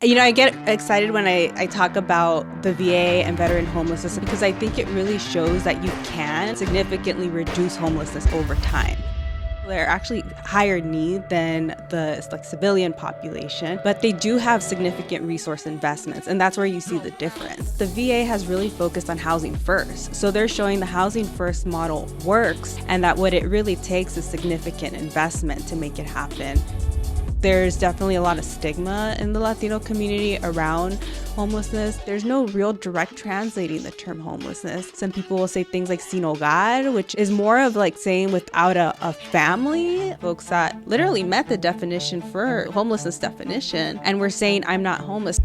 I get excited when I talk about the VA and veteran homelessness because I think it really shows that you can significantly reduce homelessness over time. They're actually higher need than the civilian population, but they do have significant resource investments, and that's where you see the difference. The VA has really focused on housing first, so they're showing the housing first model works and that what it really takes is significant investment to make it happen. There's definitely a lot of stigma in the Latino community around homelessness. There's no real direct translating the term homelessness. Some people will say things like sin hogar, which is more of like saying without a family. Folks that literally met the definition for homelessness definition, and we're saying, I'm not homeless.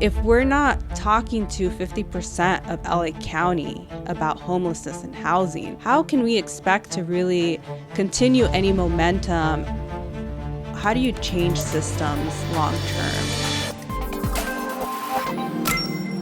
If we're not talking to 50% of LA County about homelessness and housing, how can we expect to really continue any momentum? How do you change systems long term?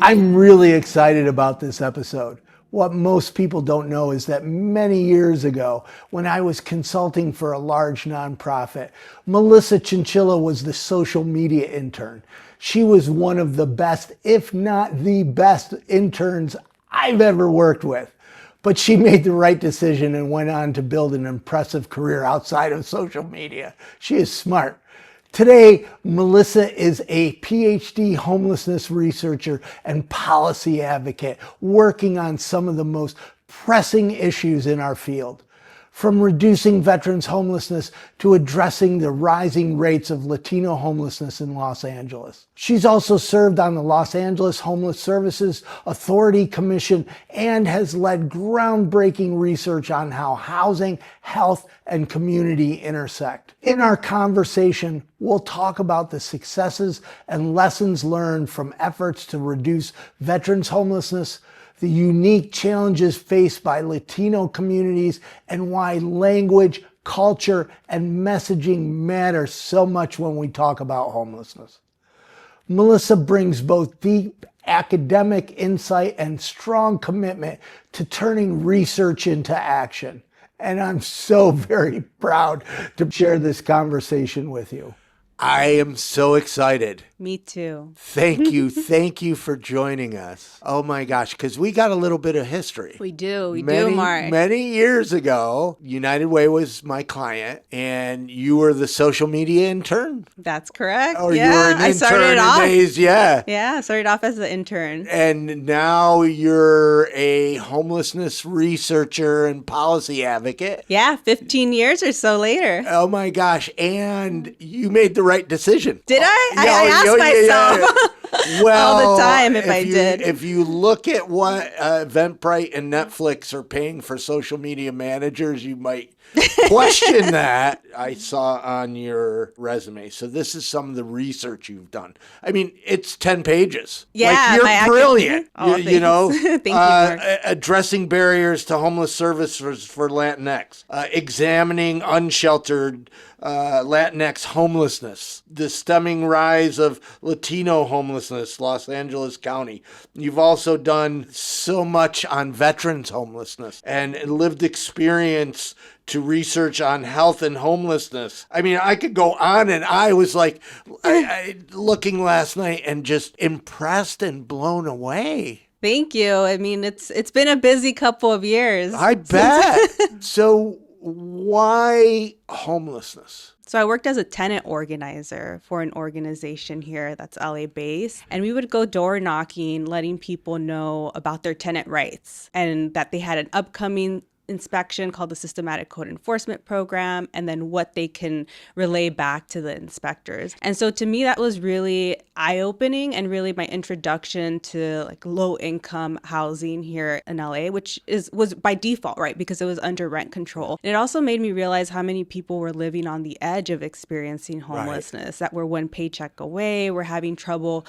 I'm really excited about this episode. What most people don't know is that many years ago, when I was consulting for a large nonprofit, Melissa Chinchilla was the social media intern. She was one of the best, if not the best, interns I've ever worked with. But she made the right decision and went on to build an impressive career outside of social media. She is smart. Today, Melissa is a PhD homelessness researcher and policy advocate working on some of the most pressing issues in our field. From reducing veterans' homelessness to addressing the rising rates of Latino homelessness in Los Angeles. She's also served on the Los Angeles Homeless Services Authority Commission and has led groundbreaking research on how housing, health, and community intersect. In our conversation, we'll talk about the successes and lessons learned from efforts to reduce veterans' homelessness, the unique challenges faced by Latino communities, and why language, culture, and messaging matter so much when we talk about homelessness. Melissa brings both deep academic insight and strong commitment to turning research into action. And I'm so very proud to share this conversation with you. I am so excited. Me too. Thank you. Thank you for joining us. Oh my gosh, because we got a little bit of history. We do, Mark. Many years ago, United Way was my client, and you were the social media intern? That's correct. Or you were an intern in days, yeah. Yeah, I started off as an intern. And now you're a homelessness researcher and policy advocate. Yeah, 15 years or so later. Oh my gosh, and you made the right decision. Did I? I asked myself well, all the time if I did. If you look at what Eventbrite and Netflix are paying for social media managers, you might question that. I saw on your resume. So this is some of the research you've done. I mean, it's 10 pages. Yeah, you're brilliant. You know, thank you, Mark. Addressing barriers to homeless services for Latinx, examining unsheltered Latinx homelessness, the stemming rise of Latino homelessness, Los Angeles County. You've also done so much on veterans homelessness and lived experience to research on health and homelessness. I mean, I could go on, and I was like, looking last night and just impressed and blown away. Thank you. I mean, it's been a busy couple of years. I bet. So why homelessness? So I worked as a tenant organizer for an organization here that's LA based, and we would go door knocking, letting people know about their tenant rights and that they had an upcoming inspection called the Systematic Code Enforcement Program, and then what they can relay back to the inspectors. And so to me, that was really eye-opening and really my introduction to like low-income housing here in LA, which was by default, right? Because it was under rent control. And it also made me realize how many people were living on the edge of experiencing homelessness, that were one paycheck away, were having trouble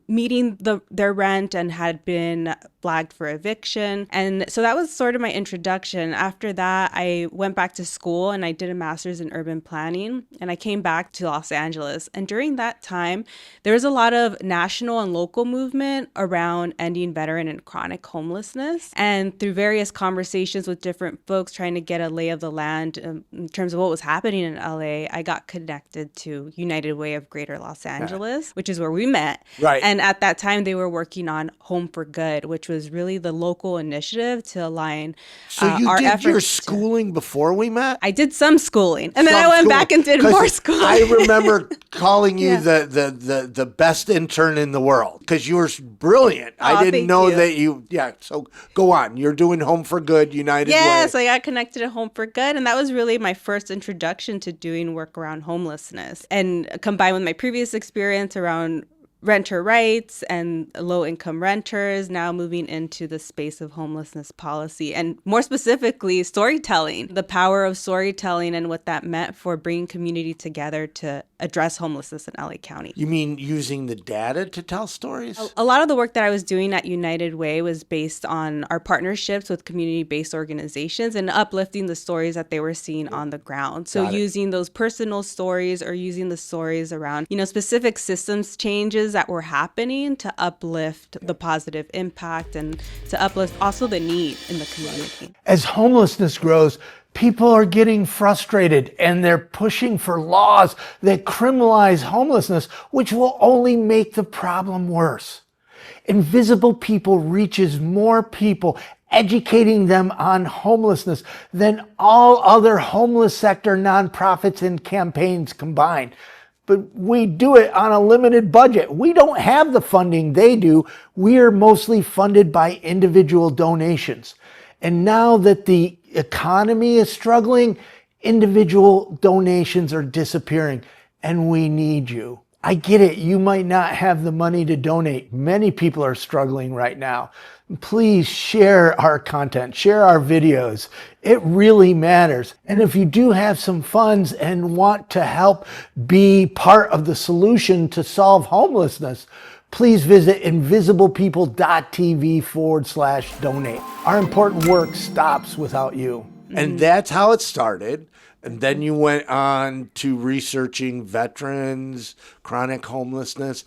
meeting their rent and had been flagged for eviction. And so that was sort of my introduction introduction. After that, I went back to school and I did a master's in urban planning, and I came back to Los Angeles. And during that time, there was a lot of national and local movement around ending veteran and chronic homelessness. And through various conversations with different folks trying to get a lay of the land in terms of what was happening in LA, I got connected to United Way of Greater Los Angeles, which is where we met. Right. And at that time, they were working on Home for Good, which was really the local initiative to align So you our did efforts your to- schooling before we met? I did some schooling, and then I Some went schooling. back and did 'Cause more schooling. I remember calling you Yeah. the best intern in the world because you were brilliant. Aw, I didn't thank know you. that you. Yeah. So go on. You're doing Home for Good, United Yes, Way. I got connected to Home for Good, and that was really my first introduction to doing work around homelessness. And combined with my previous experience around renter rights and low-income renters, now moving into the space of homelessness policy, and more specifically, storytelling, the power of storytelling and what that meant for bringing community together to address homelessness in LA County. You mean using the data to tell stories? A lot of the work that I was doing at United Way was based on our partnerships with community-based organizations and uplifting the stories that they were seeing on the ground. So Got it. using those personal stories or using the stories around, specific systems changes that were happening to uplift the positive impact and to uplift also the need in the community. As homelessness grows, people are getting frustrated and they're pushing for laws that criminalize homelessness, which will only make the problem worse. Invisible People reaches more people, educating them on homelessness than all other homeless sector nonprofits and campaigns combined. But we do it on a limited budget. We don't have the funding they do. We are mostly funded by individual donations. And now that the economy is struggling, individual donations are disappearing, and we need you. I get it. You might not have the money to donate. Many people are struggling right now. Please share our content, share our videos. It really matters. And if you do have some funds and want to help be part of the solution to solve homelessness, please visit invisiblepeople.tv/donate. Our important work stops without you. And that's how it started. And then you went on to researching veterans, chronic homelessness.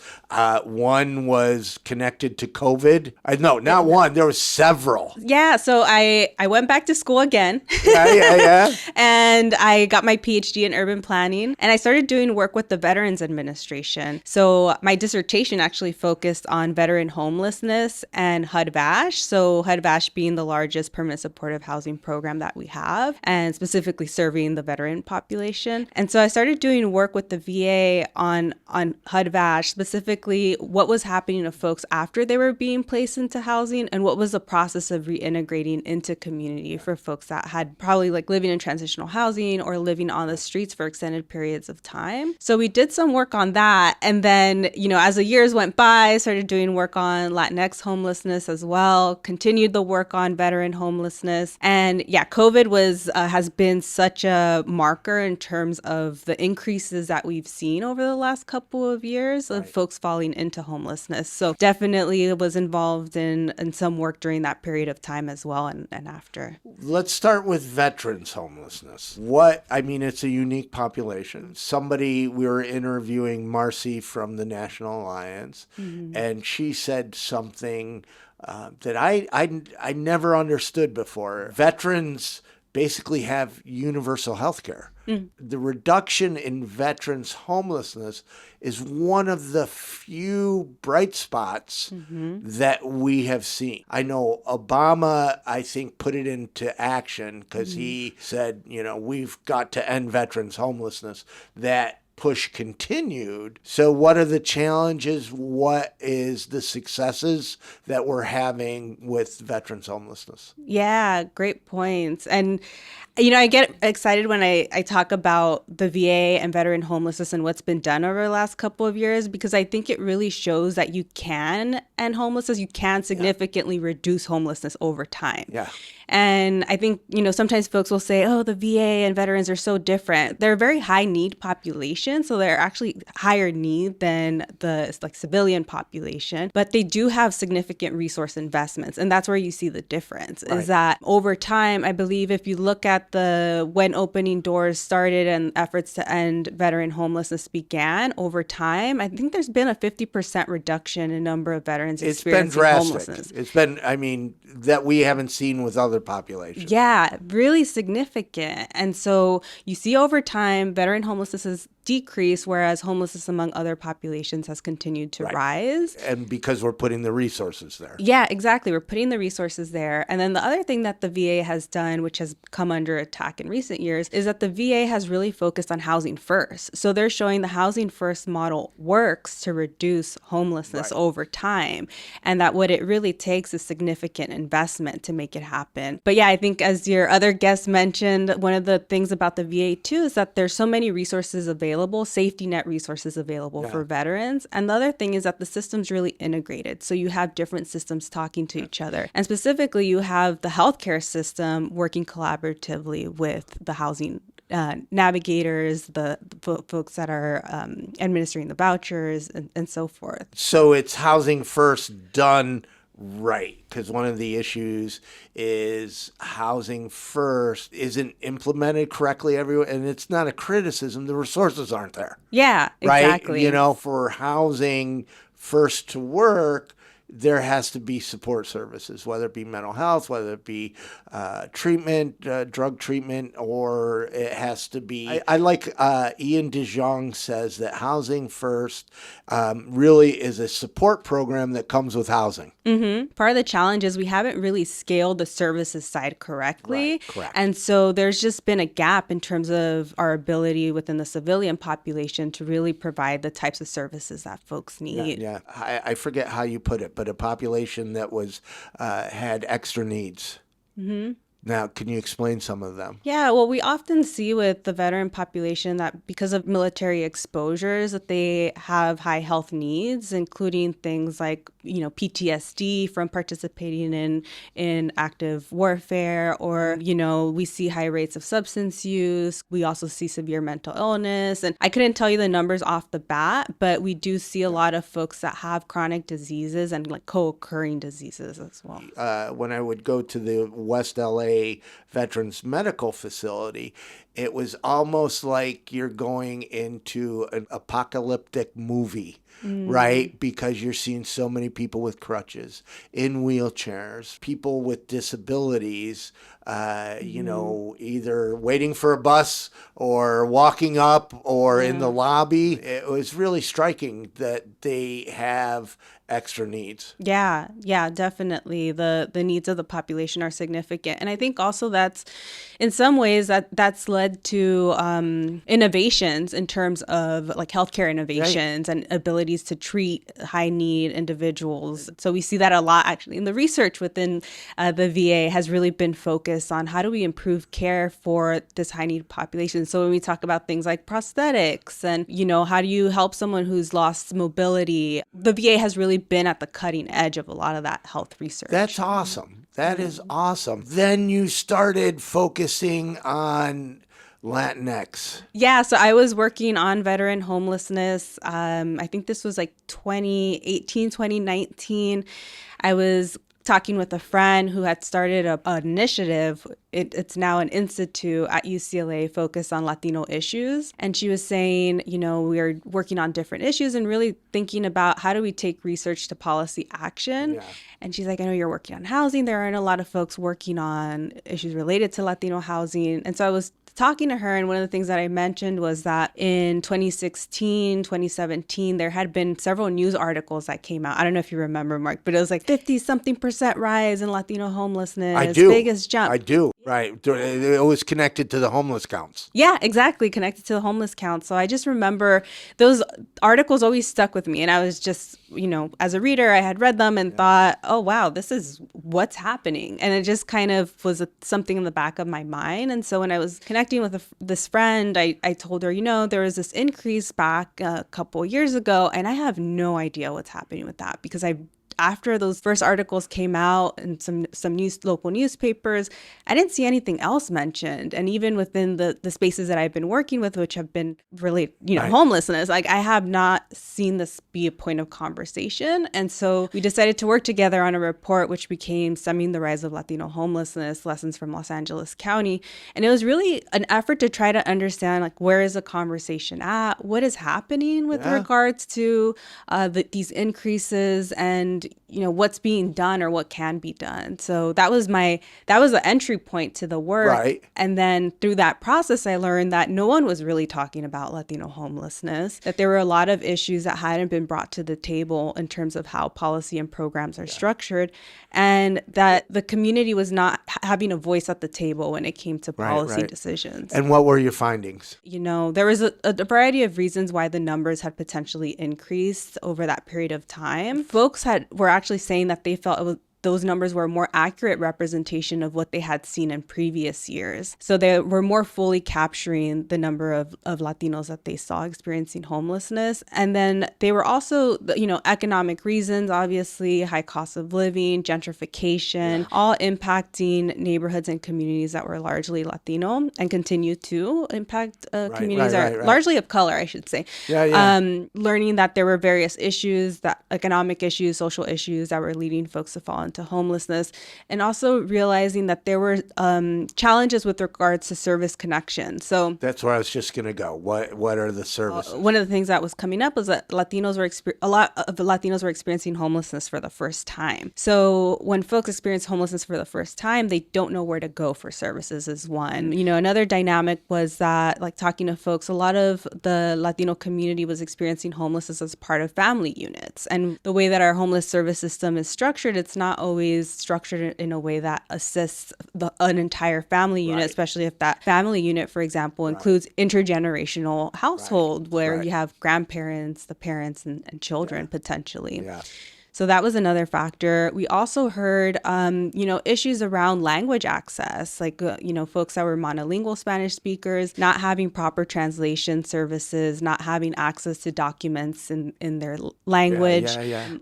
One was connected to COVID. No, not one. There was several. Yeah, so I went back to school again. Yeah. And I got my PhD in urban planning, and I started doing work with the Veterans Administration. So my dissertation actually focused on veteran homelessness and HUD-VASH. So HUD-VASH being the largest permanent supportive housing program that we have, and specifically serving the veteran population. And so I started doing work with the VA on HUD-VASH, specifically what was happening to folks after they were being placed into housing, and what was the process of reintegrating into community for folks that had probably living in transitional housing or living on the streets for extended periods of time. So we did some work on that. And then, as the years went by, I started doing work on Latinx homelessness as well, continued the work on veteran homelessness. And yeah, COVID has been such a marker in terms of the increases that we've seen over the last couple of years of folks falling into homelessness. So definitely was involved in some work during that period of time as well and after. Let's start with veterans homelessness. It's a unique population. We were interviewing Marcy from the National Alliance, and she said something that I never understood before. Veterans basically have universal health care. The reduction in veterans homelessness is one of the few bright spots that we have seen. I know Obama, I think, put it into action because he said, we've got to end veterans homelessness. That push continued. So what are the challenges? What is the successes that we're having with veterans homelessness? Yeah, great points. And I get excited when I talk about the VA and veteran homelessness and what's been done over the last couple of years, because I think it really shows that you can end homelessness. You can significantly reduce homelessness over time. Yeah. And I think, sometimes folks will say, oh, the VA and veterans are so different. They're a very high need population. So they're actually higher need than the civilian population. But they do have significant resource investments. And that's where you see the difference is that over time, I believe if you look at when opening doors started and efforts to end veteran homelessness began over time, I think there's been a 50% reduction in number of veterans experiencing homelessness. It's been, that we haven't seen with other populations. Yeah, really significant. And so you see over time, veteran homelessness has decreased, whereas homelessness among other populations has continued to rise. And because we're putting the resources there. Yeah, exactly. We're putting the resources there. And then the other thing that the VA has done, which has come under attack in recent years, is that the VA has really focused on housing first. So they're showing the housing first model works to reduce homelessness over time. And that what it really takes is significant investment to make it happen. But yeah, I think as your other guest mentioned, one of the things about the VA too is that there's so many resources available, safety net resources available for veterans. And the other thing is that the system's really integrated. So you have different systems talking to each other. And specifically, you have the healthcare system working collaboratively with the housing navigators, the folks that are administering the vouchers and so forth. So it's housing first done right, because one of the issues is housing first isn't implemented correctly everywhere, and it's not a criticism. The resources aren't there. Yeah, exactly. Right? For housing first to work, there has to be support services, whether it be mental health, whether it be treatment, drug treatment, or it has to be. I like Ian DeJong says that housing first really is a support program that comes with housing. Mm-hmm. Part of the challenge is we haven't really scaled the services side correctly. Right, correct. And so there's just been a gap in terms of our ability within the civilian population to really provide the types of services that folks need. Yeah. I forget how you put it, but a population that was had extra needs. Mm-hmm. Now, can you explain some of them? Yeah, well, we often see with the veteran population that because of military exposures that they have high health needs, including things like, PTSD from participating in active warfare, or, we see high rates of substance use. We also see severe mental illness. And I couldn't tell you the numbers off the bat, but we do see a lot of folks that have chronic diseases and co-occurring diseases as well. When I would go to the West LA Veterans Medical Facility, it was almost like you're going into an apocalyptic movie, right? Because you're seeing so many people with crutches, in wheelchairs, people with disabilities, either waiting for a bus or walking up or in the lobby. It was really striking that they have extra needs. Yeah, definitely. The needs of the population are significant. And I think also that's, in some ways, that's led to innovations in terms of healthcare innovations and abilities to treat high need individuals. So we see that a lot actually in the research within the VA has really been focused on how do we improve care for this high need population. So when we talk about things like prosthetics and, how do you help someone who's lost mobility, the VA has really been at the cutting edge of a lot of that health research. That's awesome. That is awesome. Then you started focusing on Latinx. Yeah, so I was working on veteran homelessness. I think this was 2018, 2019. I was talking with a friend who had started an initiative. It's now an institute at UCLA focused on Latino issues. And she was saying, we are working on different issues and really thinking about how do we take research to policy action. Yeah. And she's like, I know you're working on housing. There aren't a lot of folks working on issues related to Latino housing. And so I was talking to her, and one of the things that I mentioned was that in 2016, 2017, there had been several news articles that came out. I don't know if you remember, Mark, but it was 50-something% rise in Latino homelessness. I do. Biggest jump. I do. Right. It was connected to the homeless counts. Yeah, exactly. Connected to the homeless count. So I just remember those articles always stuck with me. And I was just, as a reader, I had read them and thought, oh, wow, this is what's happening. And it just kind of was something in the back of my mind. And so when I was connecting with this friend, I told her, there was this increase back a couple years ago. And I have no idea what's happening with that because after those first articles came out in some local newspapers, I didn't see anything else mentioned. And even within the spaces that I've been working with, which have been really, Right. homelessness, like I have not seen this be a point of conversation. And so we decided to work together on a report, which became Stemming the Rise of Latino Homelessness, Lessons from Los Angeles County. And it was really an effort to try to understand, like, where is the conversation at? What is happening with regards to these increases and what's being done or what can be done. So that was the entry point to the work. Right. And then through that process, I learned that no one was really talking about Latino homelessness, that there were a lot of issues that hadn't been brought to the table in terms of how policy and programs are structured, and that the community was not having a voice at the table when it came to policy decisions. And what were your findings? There was a variety of reasons why the numbers had potentially increased over that period of time. Folks were actually saying that they felt those numbers were a more accurate representation of what they had seen in previous years. So they were more fully capturing the number of Latinos that they saw experiencing homelessness. And then they were also, economic reasons, obviously, high cost of living, gentrification, all impacting neighborhoods and communities that were largely Latino and continue to impact communities that are largely of color, I should say. Learning that there were various issues, that economic issues, social issues that were leading folks to fall into homelessness, and also realizing that there were challenges with regards to service connection. So that's where I was just going to go. What are the services? One of the things that was coming up was that a lot of the Latinos were experiencing homelessness for the first time. So when folks experience homelessness for the first time, they don't know where to go for services is one. Another dynamic was that, like, talking to folks, a lot of the Latino community was experiencing homelessness as part of family units. And the way that our homeless service system is structured, it's not always structured in a way that assists an entire family unit, especially if that family unit, for example, includes intergenerational household where you have grandparents, the parents, and children potentially. Yeah. So that was another factor. We also heard, issues around language access, like, folks that were monolingual Spanish speakers, not having proper translation services, not having access to documents in their language.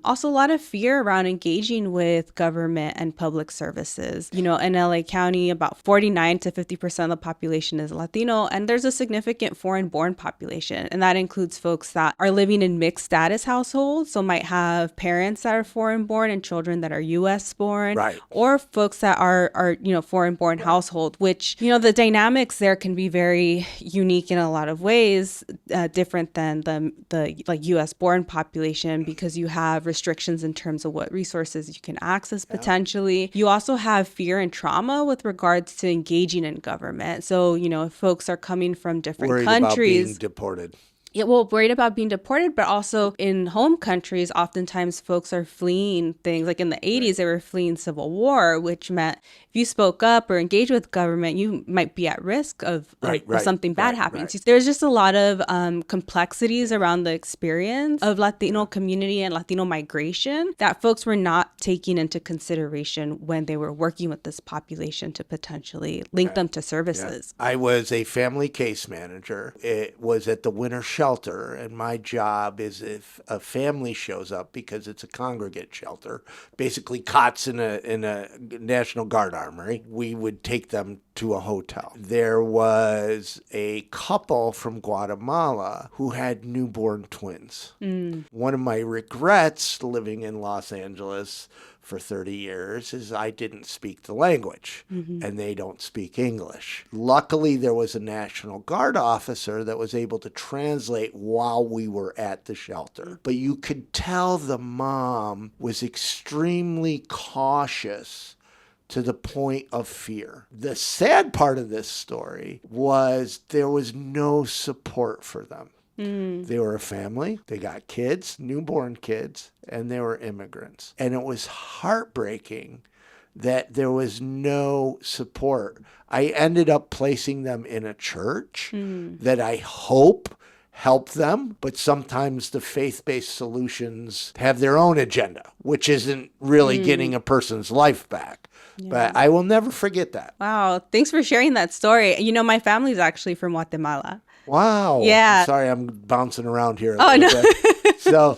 Also, a lot of fear around engaging with government and public services. In LA County, about 49 to 50% of the population is Latino, and there's a significant foreign-born population. And that includes folks that are living in mixed status households, so might have parents that are foreign born and children that are U.S. born, or folks that are foreign born household, which, the dynamics there can be very unique in a lot of ways, different than the U.S. born population, because you have restrictions in terms of what resources you can access potentially. You also have fear and trauma with regards to engaging in government. So, if folks are coming from different countries. About being deported. Yeah, well, worried about being deported, but also in home countries, oftentimes folks are fleeing things. Like in the 80s, they were fleeing civil war, which meant if you spoke up or engaged with government, you might be at risk of something bad happening. So there's just a lot of complexities around the experience of Latino community and Latino migration that folks were not taking into consideration when they were working with this population to potentially link them to services. I was a family case manager. It was at the winter shelter, and my job is, if a family shows up, because it's a congregate shelter, basically cots in a National Guard armory, we would take them to a hotel. There was a couple from Guatemala who had newborn twins. One of my regrets living in Los Angeles for 30 years is I didn't speak the language, and they don't speak English. Luckily, there was a National Guard officer that was able to translate while we were at the shelter. But you could tell the mom was extremely cautious to the point of fear. The sad part of this story was there was no support for them. They were a family, they got kids, newborn kids, and they were immigrants. And it was heartbreaking that there was no support. I ended up placing them in a church that I hope help them, but sometimes the faith-based solutions have their own agenda, which isn't really getting a person's life back. Yeah. But I will never forget that. Wow. Thanks for sharing that story. You know, my family's actually from Guatemala. Wow. Yeah. I'm sorry, I'm bouncing around here a little bit. So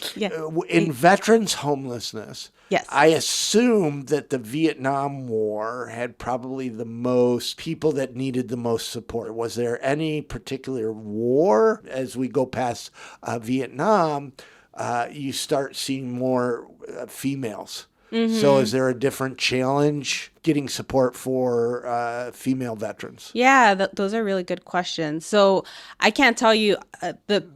in veterans homelessness, yes, I assume that the Vietnam War had probably the most people that needed the most support. Was there any particular war as we go past Vietnam? You start seeing more females. So is there a different challenge getting support for female veterans? Yeah, those are really good questions. So I can't tell you the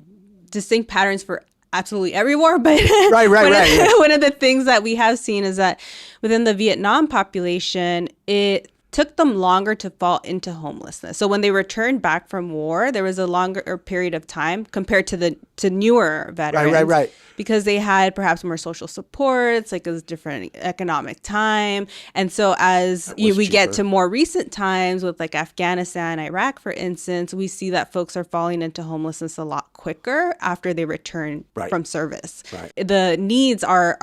distinct patterns for absolutely every war, but one of the things that we have seen is that within the Vietnam population, it took them longer to fall into homelessness. So when they returned back from war, there was a longer period of time compared to newer veterans. Right. Because they had perhaps more social supports, like it was different economic time. And so as we get to more recent times with like Afghanistan, Iraq, for instance, we see that folks are falling into homelessness a lot quicker after they return from service. Right. The needs are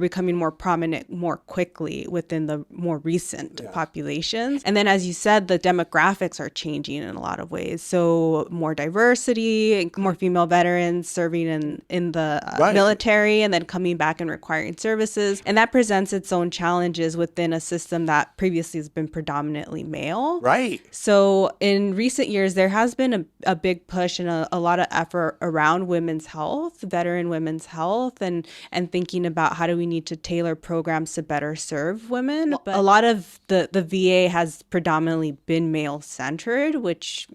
becoming more prominent more quickly within the more recent populations. And then, as you said, the demographics are changing in a lot of ways. So more diversity, more female veterans serving in the military and then coming back and requiring services. And that presents its own challenges within a system that previously has been predominantly male. Right. So in recent years, there has been a big push and a lot of effort around women's health, veteran women's health, and thinking about how do we need to tailor programs to better serve women. But a lot of the VA has predominantly been male-centered, which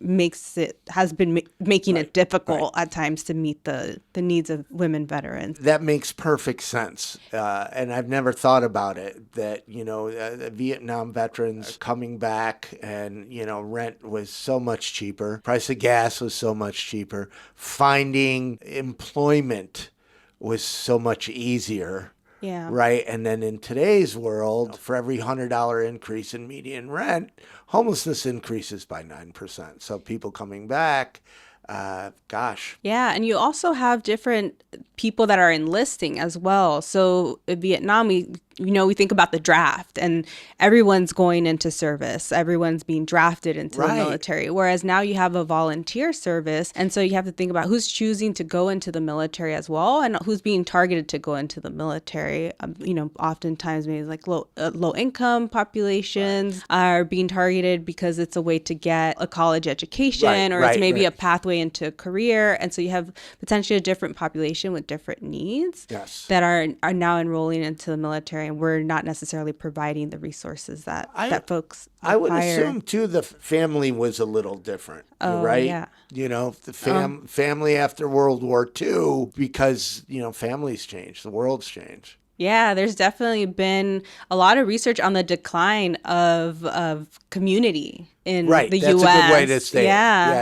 has been making it difficult at times to meet the needs of women veterans. That makes perfect sense. And I've never thought about it, that, the Vietnam veterans coming back and, rent was so much cheaper. Price of gas was so much cheaper. Finding employment was so much easier. Yeah. Right. And then in today's world, for every $100 increase in median rent, homelessness increases by 9%. So people coming back, Yeah. And you also have different people that are enlisting as well. So in Vietnam, we think about the draft and everyone's going into service. Everyone's being drafted into the military. Whereas now you have a volunteer service. And so you have to think about who's choosing to go into the military as well and who's being targeted to go into the military. Oftentimes maybe like low income populations are being targeted because it's a way to get a college education or it's maybe a pathway into a career. And so you have potentially a different population with different needs that are now enrolling into the military. And we're not necessarily providing the resources that folks require. I would assume, too, the family was a little different, right? Yeah. The family after World War II, because, families change, the world's changed. Yeah, there's definitely been a lot of research on the decline of community in the U.S. That's a good way to say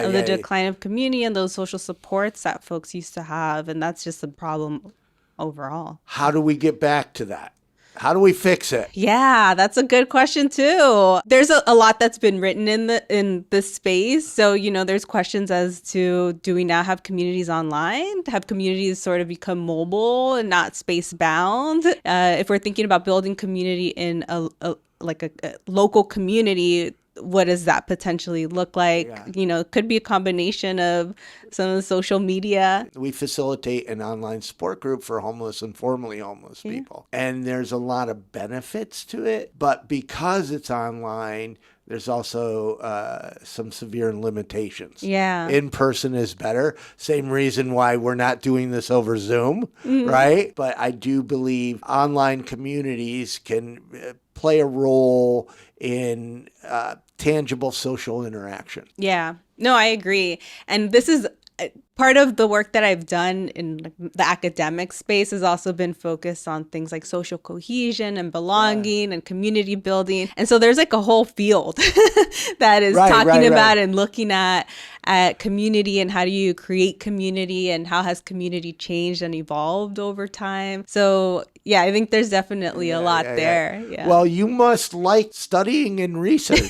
it. The decline of community and those social supports that folks used to have. And that's just a problem overall. How do we get back to that? How do we fix it? Yeah, that's a good question too. There's a lot that's been written in this space. So, there's questions as to, do we now have communities online? Have communities sort of become mobile and not space bound? If we're thinking about building community in a local community, what does that potentially look like? Yeah. It could be a combination of some of the social media. We facilitate an online support group for homeless and formerly homeless people. And there's a lot of benefits to it. But because it's online, there's also some severe limitations. Yeah. In person is better. Same reason why we're not doing this over Zoom, right? But I do believe online communities can play a role in tangible social interaction. Yeah. No, I agree. And this is part of the work that I've done in like, the academic space has also been focused on things like social cohesion and belonging and community building. And so there's like a whole field that is talking about and looking at community and how do you create community and how has community changed and evolved over time. So yeah, I think there's definitely a lot there. Yeah. Well, you must like studying and research.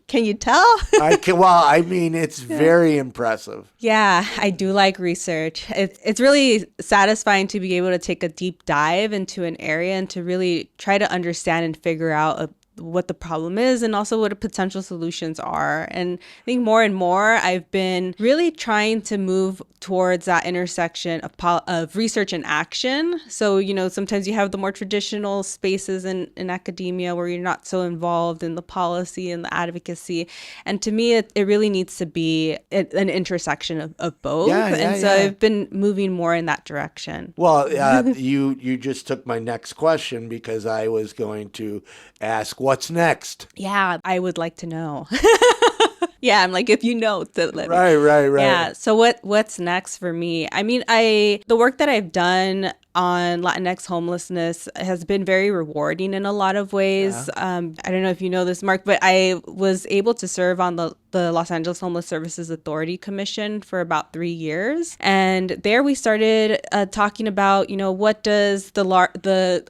Can you tell? I mean, it's very impressive. Yeah, I do like research. It's really satisfying to be able to take a deep dive into an area and to really try to understand and figure out what the problem is and also what the potential solutions are. And I think more and more I've been really trying to move towards that intersection of research and action. So, sometimes you have the more traditional spaces in academia where you're not so involved in the policy and the advocacy. And to me, it really needs to be an intersection of both. I've been moving more in that direction. Well, you just took my next question because I was going to ask, what's next? Yeah, I would like to know. Yeah, I'm like, if you know, let me. Right. Yeah. So what's next for me? I mean, the work that I've done on Latinx homelessness has been very rewarding in a lot of ways. Yeah. I don't know if you know this, Mark, but I was able to serve on the Los Angeles Homeless Services Authority Commission for about 3 years. And there we started talking about, what does the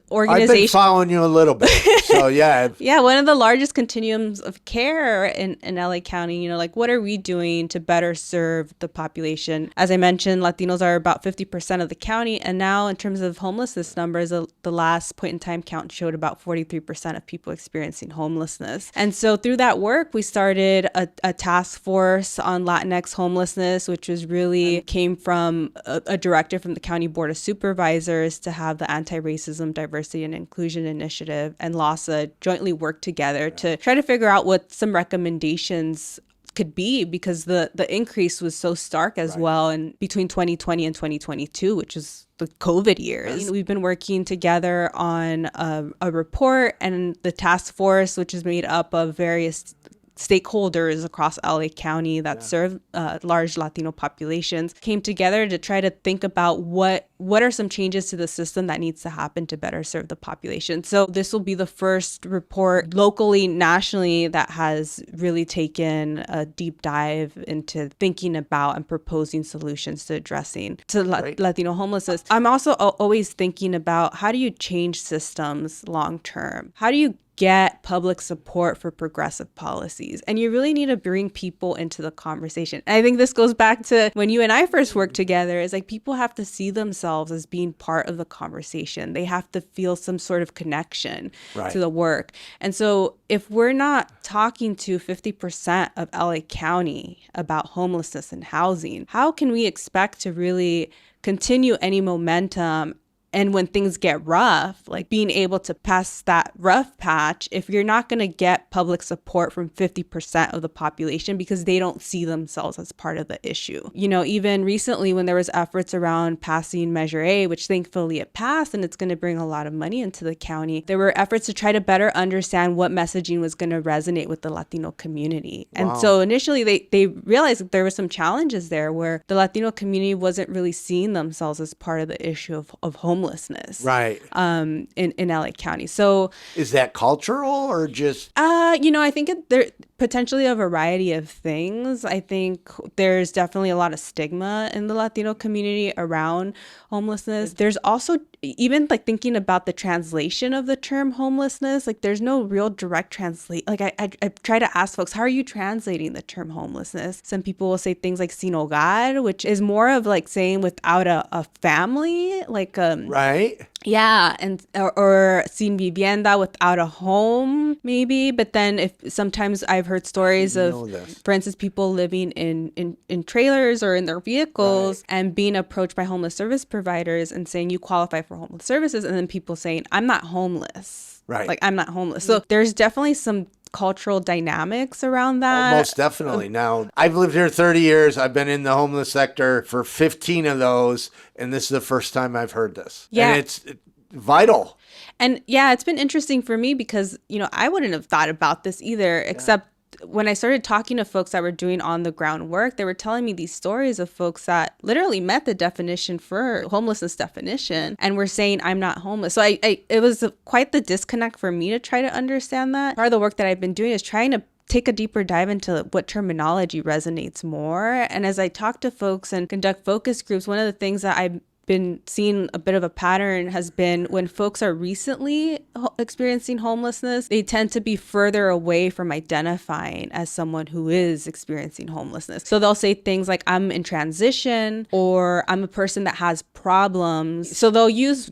organization... I've been following you a little bit. So yeah. Yeah, one of the largest continuums of care in LA County, like what are we doing to better serve the population? As I mentioned, Latinos are about 50% of the county. And now in terms of homelessness numbers, the last point in time count showed about 43% of people experiencing homelessness. And so through that work, we started a task force on Latinx homelessness, which was really came from a directive from the County Board of Supervisors to have the Anti-Racism, Diversity, and Inclusion Initiative and LASA jointly work together to try to figure out what some recommendations could be, because the increase was so stark as well in between 2020 and 2022, which is the COVID years. Yes. We've been working together on a report, and the task force, which is made up of various stakeholders across LA County that serve large Latino populations, came together to try to think about what are some changes to the system that needs to happen to better serve the population. So this will be the first report locally, nationally, that has really taken a deep dive into thinking about and proposing solutions to addressing Latino homelessness. I'm also always thinking about, how do you change systems long term? How do you get public support for progressive policies? And you really need to bring people into the conversation. And I think this goes back to when you and I first worked together, is like people have to see themselves as being part of the conversation. They have to feel some sort of connection to the work. And so if we're not talking to 50% of LA County about homelessness and housing, how can we expect to really continue any momentum? And when things get rough, like being able to pass that rough patch, if you're not going to get public support from 50% of the population because they don't see themselves as part of the issue. Even recently when there was efforts around passing Measure A, which thankfully it passed and it's going to bring a lot of money into the county, there were efforts to try to better understand what messaging was going to resonate with the Latino community. Wow. And so initially they realized that there were some challenges there where the Latino community wasn't really seeing themselves as part of the issue of homelessness. In LA County. So is that cultural or just I think there potentially a variety of things. I think there's definitely a lot of stigma in the Latino community around homelessness. There's also even like thinking about the translation of the term homelessness, like there's no real direct translate. Like I try to ask folks, how are you translating the term homelessness? Some people will say things like sin hogar, which is more of like saying without a family, like right. Yeah, and or sin vivienda, without a home, maybe. But then if sometimes I've heard stories of, for instance, people living in trailers or in their vehicles and being approached by homeless service providers and saying you qualify for homeless services, and then people saying I'm not homeless. Right. Like I'm not homeless. So there's definitely some cultural dynamics around that. Oh, most definitely. Now, I've lived here 30 years. I've been in the homeless sector for 15 of those, and this is the first time I've heard this. Yeah. And it's vital. And yeah, it's been interesting for me because, I wouldn't have thought about this either, except when I started talking to folks that were doing on the ground work, they were telling me these stories of folks that literally met the definition for homelessness definition and were saying, I'm not homeless. So it was quite the disconnect for me to try to understand that. Part of the work that I've been doing is trying to take a deeper dive into what terminology resonates more. And as I talk to folks and conduct focus groups, one of the things that I've been seeing a bit of a pattern has been when folks are recently experiencing homelessness, they tend to be further away from identifying as someone who is experiencing homelessness. So they'll say things like, I'm in transition, or I'm a person that has problems. So they'll use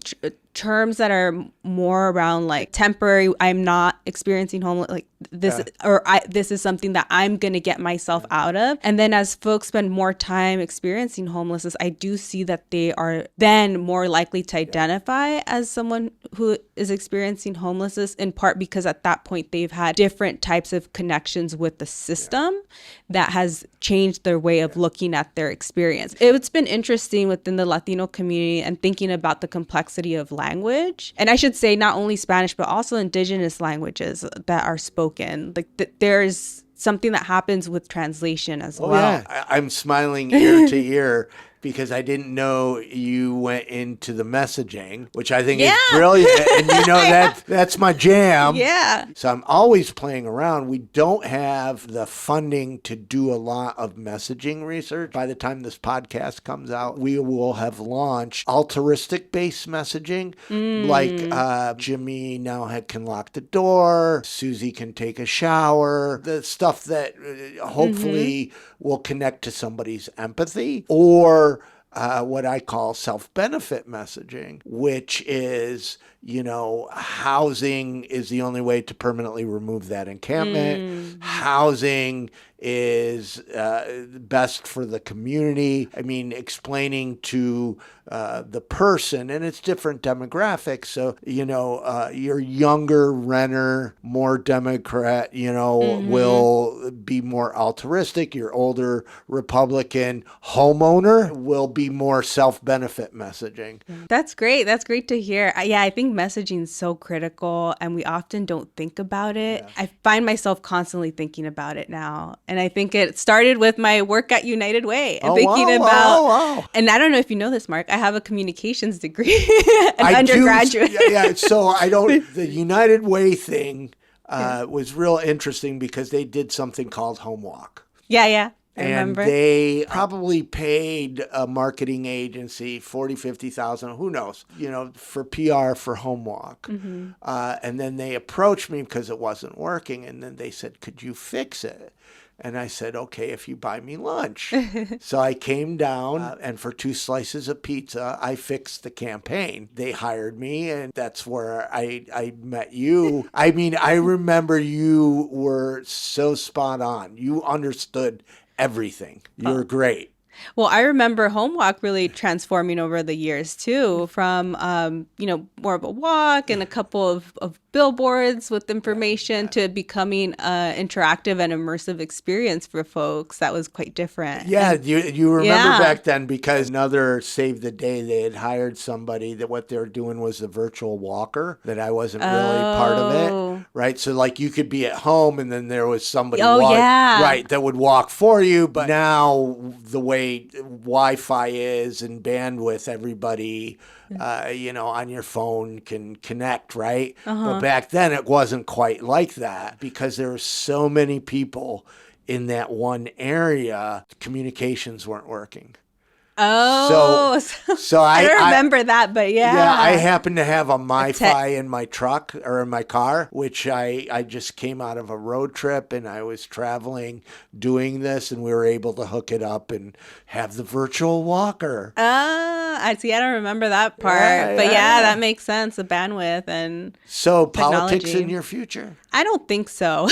terms that are more around like temporary, I'm not experiencing homeless, like this, this is something that I'm going to get myself out of. And then as folks spend more time experiencing homelessness, I do see that they are then more likely to identify as someone who is experiencing homelessness, in part because at that point they've had different types of connections with the system that has changed their way of looking at their experience. It's been interesting within the Latino community and thinking about the complexity of language. And I should say not only Spanish, but also indigenous languages that are spoken. Like there's something that happens with translation as well. Yeah. I'm smiling ear to ear because I didn't know you went into the messaging, which I think is brilliant. And you know, that's my jam. Yeah. So I'm always playing around. We don't have the funding to do a lot of messaging research. By the time this podcast comes out, we will have launched altruistic-based messaging. Like Jimmy now can lock the door. Susie can take a shower. The stuff that hopefully will connect to somebody's empathy, or what I call self-benefit messaging, which is, you know, housing is the only way to permanently remove that encampment. Housing is best for the community. I mean, explaining to the person, and it's different demographics. So, you know, your younger renter, more Democrat, you know, will be more altruistic. Your older Republican homeowner will be more self-benefit messaging. That's great. That's great to hear. Yeah, I think messaging is so critical and we often don't think about it. Yeah. I find myself constantly thinking about it now. And I think it started with my work at United Way and thinking about, and I don't know if you know this, Mark, I have a communications degree, undergraduate. So the United Way thing was real interesting because they did something called Home Walk. Yeah. I remember. They probably paid a marketing agency $40,000, $50,000, who knows, you know, for PR for Home Walk. And then they approached me because it wasn't working. And then they said, could you fix it? And I said, okay, if you buy me lunch. So I came down and for 2 slices of pizza, I fixed the campaign. They hired me, and that's where I met you. I mean, I remember you were so spot on. You understood everything. You were great. Well, I remember Home Walk really transforming over the years too, from, more of a walk and a couple of billboards with information to becoming an interactive and immersive experience for folks that was quite different. Yeah, you remember back then, because another Save the Day, they had hired somebody that what they were doing was a virtual walker, that I wasn't really part of it, right? So like you could be at home and then there was somebody that would walk for you. But now the way Wi-Fi is and bandwidth, everybody on your phone can connect, right? But back then it wasn't quite like that because there were so many people in that one area, communications weren't working. Oh, so I don't remember that, but yeah, I happen to have a MiFi in my truck or in my car, which I just came out of a road trip and I was traveling doing this, and we were able to hook it up and have the virtual walker. I see. I don't remember that part, but that makes sense. The bandwidth and so technology. Politics in your future? I don't think so.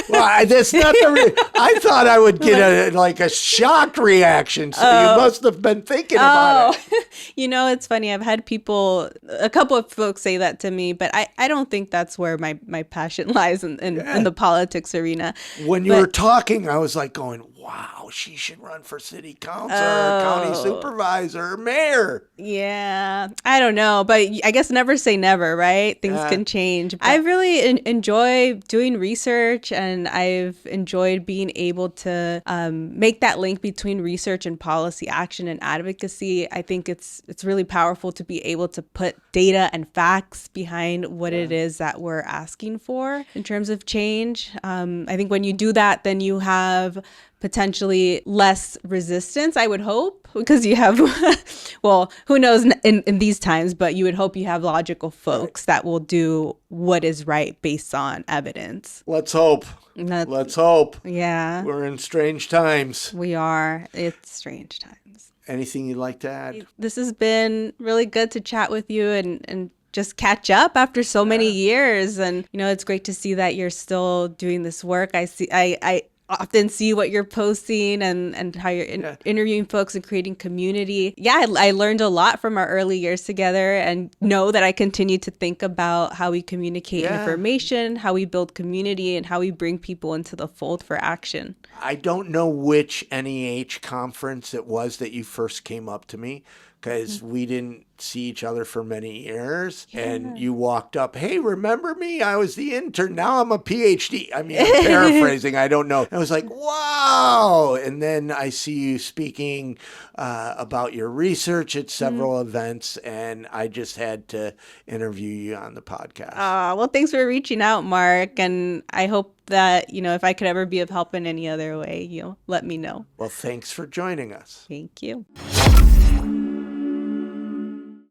Well, that's not I thought I would get a shocked reaction. So you must have been thinking about it. It's funny. I've had a couple of folks say that to me, but I don't think that's where my passion lies in the politics arena. When you were talking, I was like going, wow, she should run for city council or county supervisor or mayor. Yeah, I don't know, but I guess never say never, right? Things can change. I really enjoy doing research, and I've enjoyed being able to make that link between research and policy action and advocacy. I think it's really powerful to be able to put data and facts behind what it is that we're asking for in terms of change. I think when you do that, then you have potentially less resistance, I would hope, because you have, well, who knows in these times, but you would hope you have logical folks that will do what is right based on evidence. Let's hope. Let's hope. Yeah. We're in strange times. We are. It's strange times. Anything you'd like to add? This has been really good to chat with you and just catch up after so many years. And, it's great to see that you're still doing this work. I often see what you're posting and how you're interviewing folks and creating community. Yeah, I learned a lot from our early years together, and know that I continue to think about how we communicate information, how we build community, and how we bring people into the fold for action. I don't know which NEH conference it was that you first came up to me, because we didn't see each other for many years. And you walked up, hey, remember me? I was the intern. Now I'm a PhD. I mean, I'm paraphrasing. I don't know. I was like, wow. And then I see you speaking about your research at several events. And I just had to interview you on the podcast. Well, thanks for reaching out, Mark. And I hope that, if I could ever be of help in any other way, let me know. Well, thanks for joining us. Thank you.